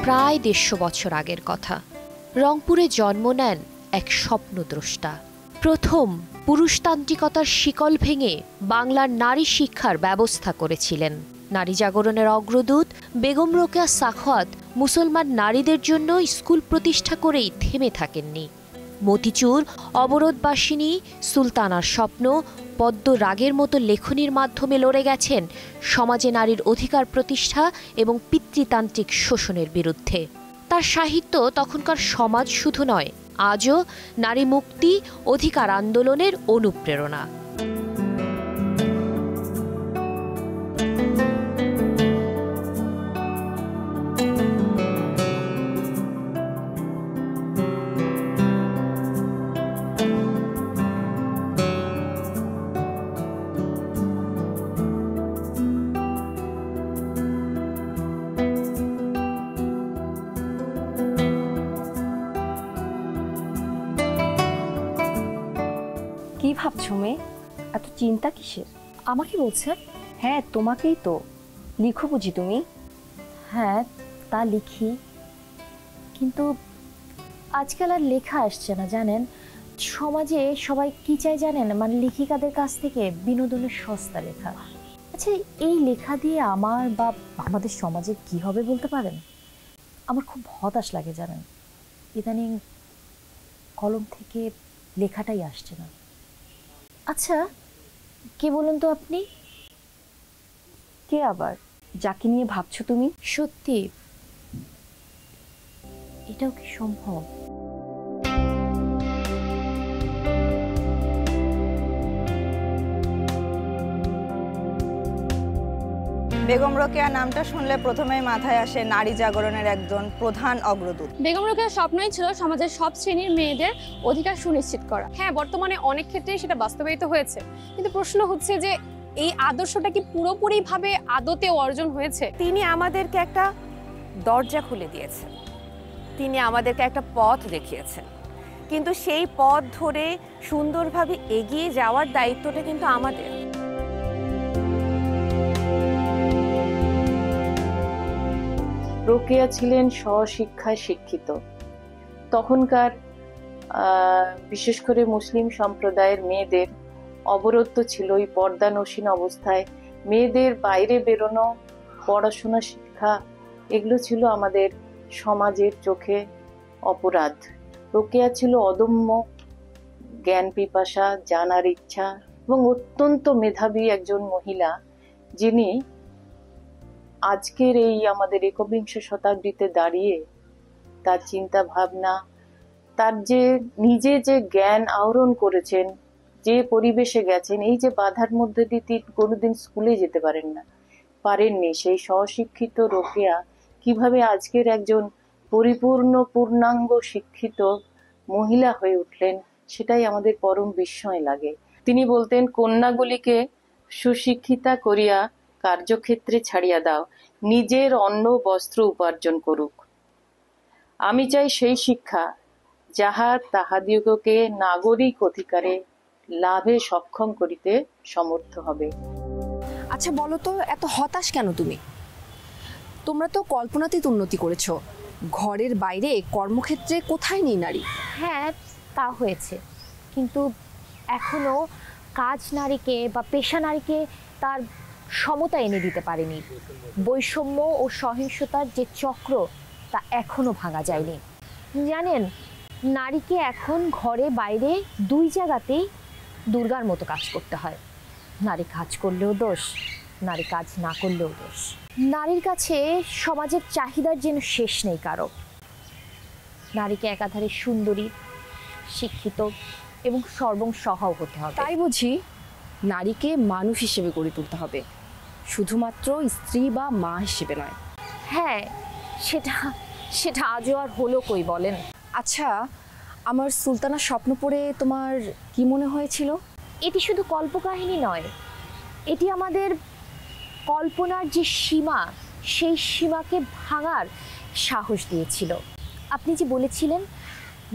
প্রায় ১৫০ বছর আগের কথা। রংপুরে জন্ম নেন এক স্বপ্নদ্রষ্টা। প্রথম পুরুষতান্ত্রিকতার শিকল ভেঙে বাংলার নারী শিক্ষার ব্যবস্থা করেছিলেন। নারী জাগরণের অগ্রদূত বেগম রোকেয়া সাখাওয়াত মুসলমান নারীদের জন্য স্কুল প্রতিষ্ঠা করেই থেমে থাকেননি। মতিচুর, অবরোধবাসিনী, সুলতানার স্বপ্ন, পদ্ম রাগের মতো লেখনীর মাধ্যমে লড়ে গেছেন সমাজে নারীর অধিকার প্রতিষ্ঠা এবং পিতৃতান্ত্রিক শোষণের বিরুদ্ধে। তার সাহিত্য তখনকার সমাজ শুধু নয়, আজও নারী মুক্তি, অধিকার আন্দোলনের অনুপ্রেরণা। কি ভাবছো মেয়ে? এত চিন্তা কিসের? আমাকে বলছেন? হ্যাঁ, তোমাকেই তো। লিখো বুঝি তুমি? হ্যাঁ, তা লিখি, কিন্তু আজকাল আর লেখা আসছে না জানেন। সমাজে সবাই কি চায় জানেন? মানে লেখিকাদের কাছ থেকে বিনোদনের সস্তা লেখা। আচ্ছা, এই লেখা দিয়ে আমার বা আমাদের সমাজে কি হবে বলতে পারেন? আমার খুব হতাশ লাগে জানেন। ইদানিং কলম থেকে লেখাটাই আসছে না। আচ্ছা, কে বলুন তো আপনি? কে আবার? যাকে নিয়ে ভাবছো তুমি? সত্যি এটাও কি সম্ভব? বেগম রোকেয়া নামটা শুনলে প্রথমেই মাথায় আসে নারী জাগরণের একজন প্রধান অগ্রদূত। বেগম রোকেয়ার স্বপ্নই ছিল সমাজের সব শ্রেণীর মেয়েদের অধিকার সুনিশ্চিত করা। হ্যাঁ, বর্তমানে অনেক ক্ষেত্রেই সেটা বাস্তবায়িত হয়েছে, কিন্তু প্রশ্ন হচ্ছে যে এই আদর্শটা কি পুরোপুরিভাবে আদতে অর্জন হয়েছে? তিনি আমাদেরকে একটা দরজা খুলে দিয়েছেন, তিনি আমাদেরকে একটা পথ দেখিয়েছেন, কিন্তু সেই পথ ধরে সুন্দরভাবে এগিয়ে যাওয়ার দায়িত্বটা কিন্তু আমাদের। রোকেয়া ছিলেন স্বশিক্ষায় শিক্ষিত। তখনকার বিশেষ করে মুসলিম সম্প্রদায়ের মেয়েদের অবরোধ তো ছিলই। পর্দানসীন অবস্থায় মেয়েদের বাইরে বেরোনো, পড়াশোনা, শিক্ষা, এগুলো ছিল আমাদের সমাজের চোখে অপরাধ। রোকেয়া ছিল অদম্য জ্ঞান পিপাসা, জানার ইচ্ছা এবং অত্যন্ত মেধাবী একজন মহিলা, যিনি আজকের এই আমাদের একবিংশ শতাব্দীতে দাঁড়িয়ে তার চিন্তা ভাবনা, তার যে নিজে যে জ্ঞান আহরণ করেছেন, যে পরিবেশে গেছেন, এই যে বাধার মধ্যে দিয়ে তিনি কোনোদিন স্কুলে যেতে পারেননি, সেই স্বশিক্ষিত রোকেয়া কিভাবে আজকের একজন পরিপূর্ণ পূর্ণাঙ্গ শিক্ষিত মহিলা হয়ে উঠলেন, সেটাই আমাদের পরম বিস্ময় লাগে। তিনি বলতেন, কন্যাগুলিকে সুশিক্ষিতা করিয়া কার্যক্ষেত্রে ছাড়িয়া দাও, নিজের অন্ন বস্ত্র উপার্জন করুক। আমি চাই সেই শিক্ষা যাহা তাহাদিগকে নাগরিক অধিকারে লাভে সক্ষম করিতে সমর্থ হবে। আচ্ছা বলো তো, এত হতাশ কেন তুমি? তোমরা তো কল্পনাতীত উন্নতি করেছো, ঘরের বাইরে কর্মক্ষেত্রে কোথায় নেই নারী? হ্যাঁ, তা হয়েছে, কিন্তু এখনো কাজ নারীকে বা পেশা নারীকে তার সমতা এনে দিতে পারেনি। বৈষম্য ও সহিংসতার যে চক্র, তা এখনো ভাঙা যায়নি। জানেন, নারীকে এখন ঘরে বাইরে দুই জায়গাতেই দুর্গার মতো কাজ করতে হয়। নারী কাজ করলেও দোষ, নারী কাজ না করলেও দোষ। নারীর কাছে সমাজের চাহিদার যেন শেষ নেই কারো। নারীকে একাধারে সুন্দরী, শিক্ষিত এবং সর্বংসহাও হতে হবে। তাই বুঝি নারীকে মানুষ হিসেবে গড়ে তুলতে হবে, শুধুমাত্র স্ত্রী বা মা হিসেবে নয়? হ্যাঁ, সেটা আজও আর হলো কই বলেন? আচ্ছা, আমার সুলতানার স্বপ্ন পড়ে তোমার কি মনে হয়েছিল? এটি শুধু কল্পকাহিনী নয়, এটি আমাদের কল্পনার যে সীমা, সেই সীমাকে ভাঙার সাহস দিয়েছিল। আপনি যে বলেছিলেন,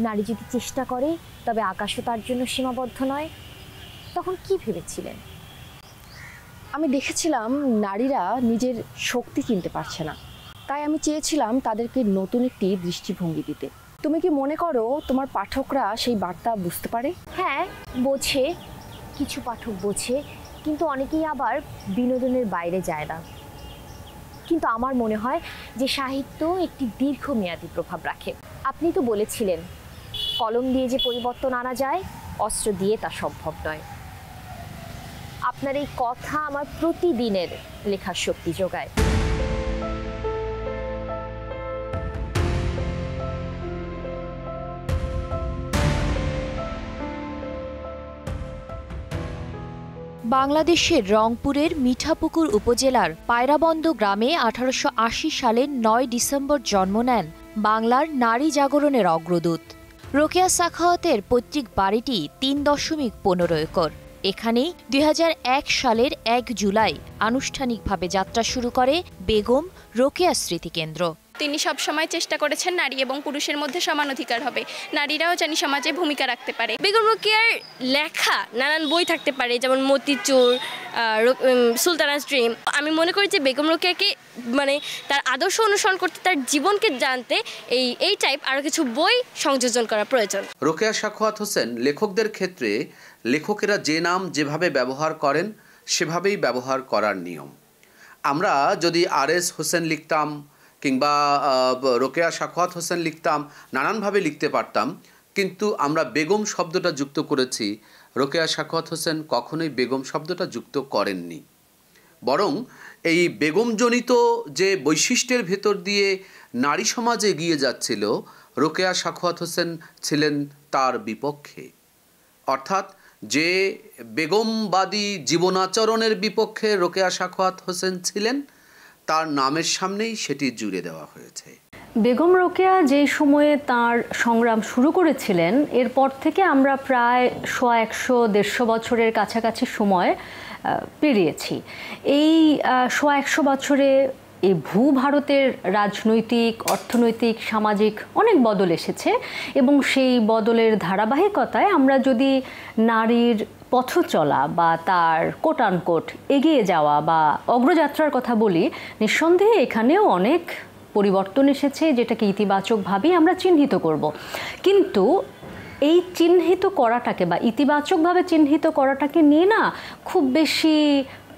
নারী যদি চেষ্টা করে তবে আকাশও তার জন্য সীমাবদ্ধ নয়, তখন কি ভেবেছিলেন? আমি দেখেছিলাম নারীরা নিজের শক্তি চিনতে পারছে না, তাই আমি চেয়েছিলাম তাদেরকে নতুন একটি দৃষ্টিভঙ্গি দিতে। তুমি কি মনে করো তোমার পাঠকরা সেই বার্তা বুঝতে পারে? হ্যাঁ, বোঝে, কিছু পাঠক বোঝে, কিন্তু অনেকেই আবার বিনোদনের বাইরে যায় না। কিন্তু আমার মনে হয় যে সাহিত্য একটি দীর্ঘমেয়াদী প্রভাব রাখে। আপনি তো বলেছিলেন কলম দিয়ে যে পরিবর্তন আনা যায়, অস্ত্র দিয়ে তা সম্ভব নয়। আপনার এই কথা আমার প্রতিদিনের লেখার শক্তি যোগায়। বাংলাদেশের রংপুরের মিঠাপুকুর উপজেলার পায়রাবন্দ গ্রামে 1880 সালের 9 ডিসেম্বর জন্ম নেন বাংলার নারী জাগরণের অগ্রদূত। রোকেয়া সাখাওয়াতের পৈতৃক বাড়িটি 3.15 একর। এখানেই 2001 সালের 1 জুলাই আনুষ্ঠানিকভাবে যাত্রা শুরু করে বেগম রোকেয়া স্মৃতিকেন্দ্র। তিনি সবসময় চেষ্টা করেছেন নারী এবং পুরুষের মধ্যে সমান অধিকার হবে, নারীরাও জানি সমাজে ভূমিকা রাখতে পারে। বেগম রোকেয়ার লেখা নানান বই থাকতে পারে, যেমন মতিচুর, সুলতানাস ড্রিম। আমি মনে করি যে বেগম রোকেয়াকে মানে তার আদর্শ অনুসরণ করতে, তার জীবনকে জানতে এই টাইপ আরও কিছু বই সংযোজন করা প্রয়োজন। রোকেয়া সাখাওয়াত হোসেন লেখকদের ক্ষেত্রে লেখকেরা যে নাম যেভাবে ব্যবহার করেন সেভাবেই ব্যবহার করার নিয়ম। আমরা যদি RS হোসেন লিখতাম কিংবা রোকেয়া সাখাওয়াত হোসেন লিখতাম, নানানভাবে লিখতে পারতাম, কিন্তু আমরা বেগম শব্দটা যুক্ত করেছি। রোকেয়া সাখাওয়াত হোসেন কখনোই বেগম শব্দটা যুক্ত করেননি, বরং এই বেগমজনিত যে বৈশিষ্ট্যের ভেতর দিয়ে নারী সমাজ এগিয়ে যাচ্ছিল, রোকেয়া সাখাওয়াত হোসেন ছিলেন তার বিপক্ষে। অর্থাৎ যে বেগমবাদী জীবনাচরণের বিপক্ষে রোকেয়া সাখাওয়াত হোসেন ছিলেন, তার নামের সামনেই সেটি জুড়ে দেওয়া হয়েছে। বেগম রোকেয়া যে সময়ে তার সংগ্রাম শুরু করেছিলেন, এরপর থেকে আমরা প্রায় 100-150 বছরের কাছাকাছি সময় পেরিয়েছি। এই 100-100 বছরে এই ভূভারতের রাজনৈতিক, অর্থনৈতিক, সামাজিক অনেক বদল এসেছে এবং সেই বদলের ধারাবাহিকতায় আমরা যদি নারীর পথ চলা বা তার কোট আনকোট এগিয়ে যাওয়া বা অগ্রযাত্রার কথা বলি, নিঃসন্দেহে এখানেও অনেক পরিবর্তন এসেছে, যেটাকে ইতিবাচকভাবেই আমরা চিহ্নিত করব। কিন্তু এই চিহ্নিত করাটাকে বা ইতিবাচকভাবে চিহ্নিত করাটাকে নিয়ে না খুব বেশি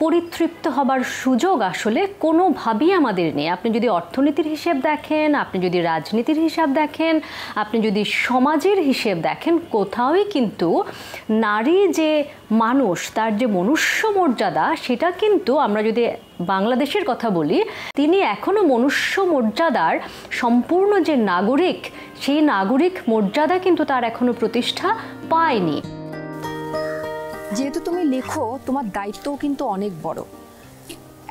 পরিতৃপ্ত হবার সুযোগ আসলে কোনোভাবেই আমাদের নেই। আপনি যদি অর্থনীতির হিসেব দেখেন, আপনি যদি রাজনীতির হিসাব দেখেন, আপনি যদি সমাজের হিসেব দেখেন, কোথাওই কিন্তু নারী যে মানুষ, তার যে মনুষ্য মর্যাদা, সেটা কিন্তু আমরা যদি বাংলাদেশের কথা বলি, তিনি এখনও মনুষ্য মর্যাদার সম্পূর্ণ যে নাগরিক, সেই নাগরিক মর্যাদা কিন্তু তার এখনও প্রতিষ্ঠা পায়নি। যেহেতু তুমি লেখো, তোমার দায়িত্বও কিন্তু অনেক বড়।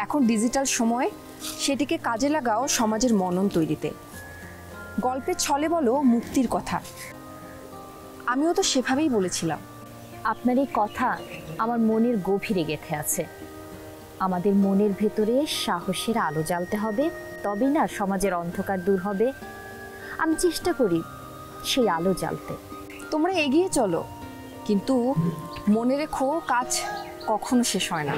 এখন ডিজিটাল সময়, সেটিকে কাজে লাগাও সমাজের মনন তৈরিতে। গল্পের ছলে বলো মুক্তির কথা, আমিও তো সেভাবেই বলেছিলাম। আপনার এই কথা আমার মনের গভীরে গেঁথে আছে। আমাদের মনের ভেতরে সাহসের আলো জ্বালতে হবে, তবেই না সমাজের অন্ধকার দূর হবে। আমি চেষ্টা করি সেই আলো জ্বালতে। তোমরা এগিয়ে চলো, কিন্তু মনে রেখো কাজ কখনো শেষ হয় না।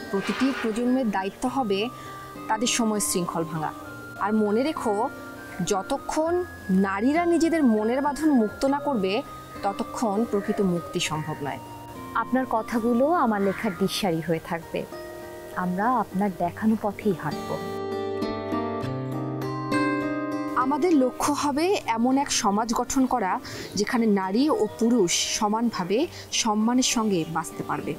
প্রতিটি প্রজন্মের দায়িত্ব হবে তাদের সময় শৃঙ্খল ভাঙা। আর মনে রেখো, যতক্ষণ নারীরা নিজেদের মনের বাঁধন মুক্ত না করবে, ততক্ষণ প্রকৃত মুক্তি সম্ভব নয়। আপনার কথাগুলো আমার লেখার দিশারি হয়ে থাকবে। আমরা আপনার দেখানো পথেই হাঁটব। আমাদের লক্ষ্য হবে এমন এক সমাজ গঠন করা, যেখানে নারী ও পুরুষ সমানভাবে সম্মানের সঙ্গে বাঁচতে পারবে।